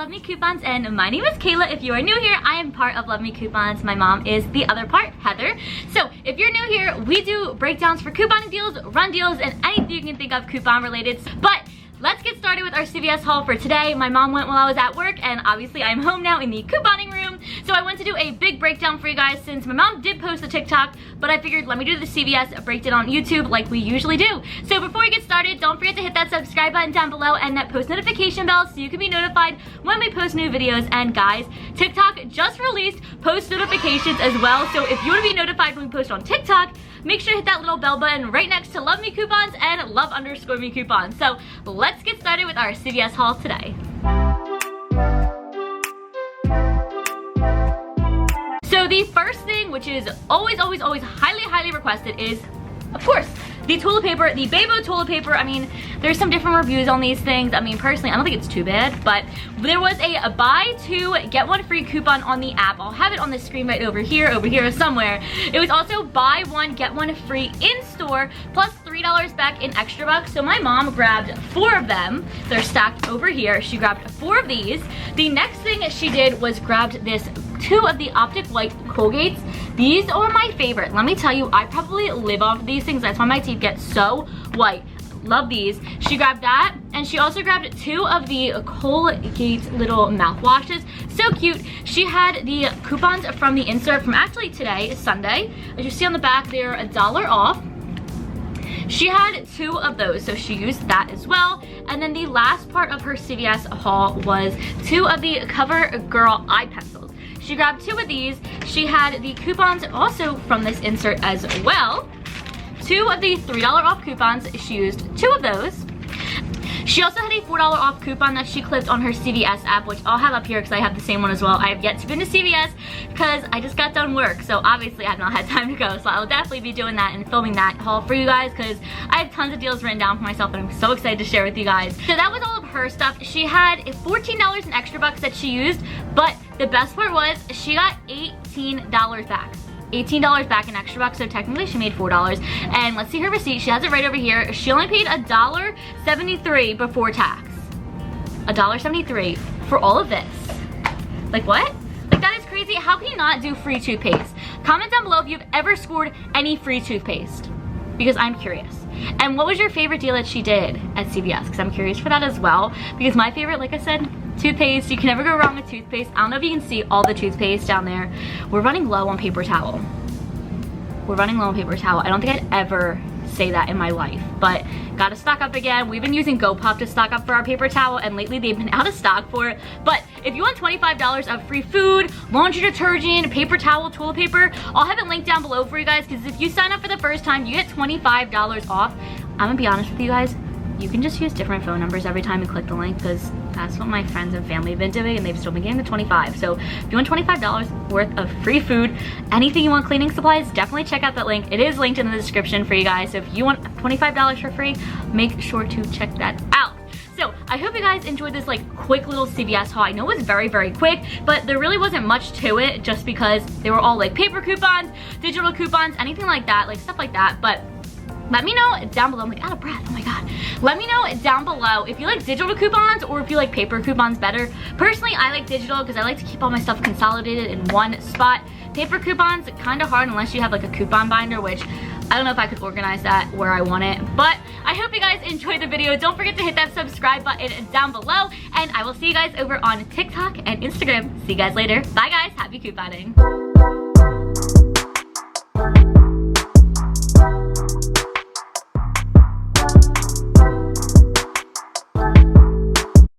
Love Me Coupons, and my name is Kayla. If you are new here, I am part of Love Me Coupons. My mom is the other part, Heather. So if you're new here, we do breakdowns for couponing deals, run deals, and anything you can think of coupon related. But let's get started with our CVS haul for today. My mom went while I was at work, and obviously I'm home now in the couponing room. So I went to do a big breakdown for you guys since my mom did post a TikTok, but I figured let me do the CVS breakdown on YouTube like we usually do. So before we get started, don't forget to hit that subscribe button down below and that post notification bell so you can be notified when we post new videos. And guys, TikTok just released post notifications as well. So if you want to be notified when we post on TikTok, make sure to hit that little bell button right next to Love Me Coupons and Love_Me Coupons. So let's get started with our CVS haul today. So the first thing, which is always highly requested, is, of course, the toilet paper, the Bebo toilet paper. I mean, there's some different reviews on these things. I mean, personally, I don't think it's too bad, but there was a buy two, get one free coupon on the app. I'll have it on the screen right over here somewhere. It was also buy one, get one free in store, plus $3 back in extra bucks. So my mom grabbed 4 of them. They're stacked over here. She grabbed 4 of these. The next thing she did was grabbed this 2 of the Optic White Colgates. These are my favorite. Let me tell you, I probably live off of these things. That's why my teeth get so white. Love these. She grabbed that, and she also grabbed 2 of the Colgate little mouthwashes. So cute. She had the coupons from the insert from actually today, Sunday. As you see on the back, they're $1 off. She had 2 of those, so she used that as well. And then the last part of her CVS haul was 2 of the CoverGirl eye pencils. She grabbed 2 of these. She had the coupons also from this insert as well. 2 of the $3 off coupons. She used 2 of those. She also had a $4 off coupon that she clipped on her CVS app, which I'll have up here because I have the same one as well. I have yet to been to CVS because I just got done work, so obviously I have not had time to go. So I will definitely be doing that and filming that haul for you guys because I have tons of deals written down for myself and I'm so excited to share with you guys. So that was all of her stuff. She had $14 in extra bucks that she used, but the best part was she got $18 back. $18 back in extra bucks, so technically she made $4. And let's see her receipt. She has it right over here. She only paid $1.73 before tax. $1.73 for all of this. Like what? Like that is crazy. How can you not do free toothpaste? Comment down below if you've ever scored any free toothpaste, because I'm curious. And what was your favorite deal that she did at CVS? Because I'm curious for that as well. Because my favorite, like I said, toothpaste. You can never go wrong with toothpaste. I don't know if you can see all the toothpaste down there. We're running low on paper towel. We're running low on paper towel. I don't think I'd ever say that in my life, but gotta stock up again. We've been using GoPuff to stock up for our paper towel, and lately they've been out of stock for it. But if you want $25 of free food, laundry detergent, paper towel, toilet paper, I'll have it linked down below for you guys, because if you sign up for the first time, you get $25 off. I'm gonna be honest with you guys, you can just use different phone numbers every time you click the link, because that's what my friends and family have been doing, and they've still been getting the 25. So if you want $25 worth of free food, anything you want, cleaning supplies, definitely check out that link. It is linked in the description for you guys. So if you want $25 for free, make sure to check that out. So I hope you guys enjoyed this like quick little CVS haul. I know it was very quick, but there really wasn't much to it just because they were all like paper coupons, digital coupons, anything like that, like stuff like that. But let me know down below. I'm like out of breath, oh my god. Let me know down below if you like digital coupons or if you like paper coupons better. Personally, I like digital because I like to keep all my stuff consolidated in one spot. Paper coupons, kind of hard unless you have like a coupon binder, which I don't know if I could organize that where I want it. But I hope you guys enjoyed the video. Don't forget to hit that subscribe button down below, and I will see you guys over on TikTok and Instagram. See you guys later. Bye guys, happy couponing.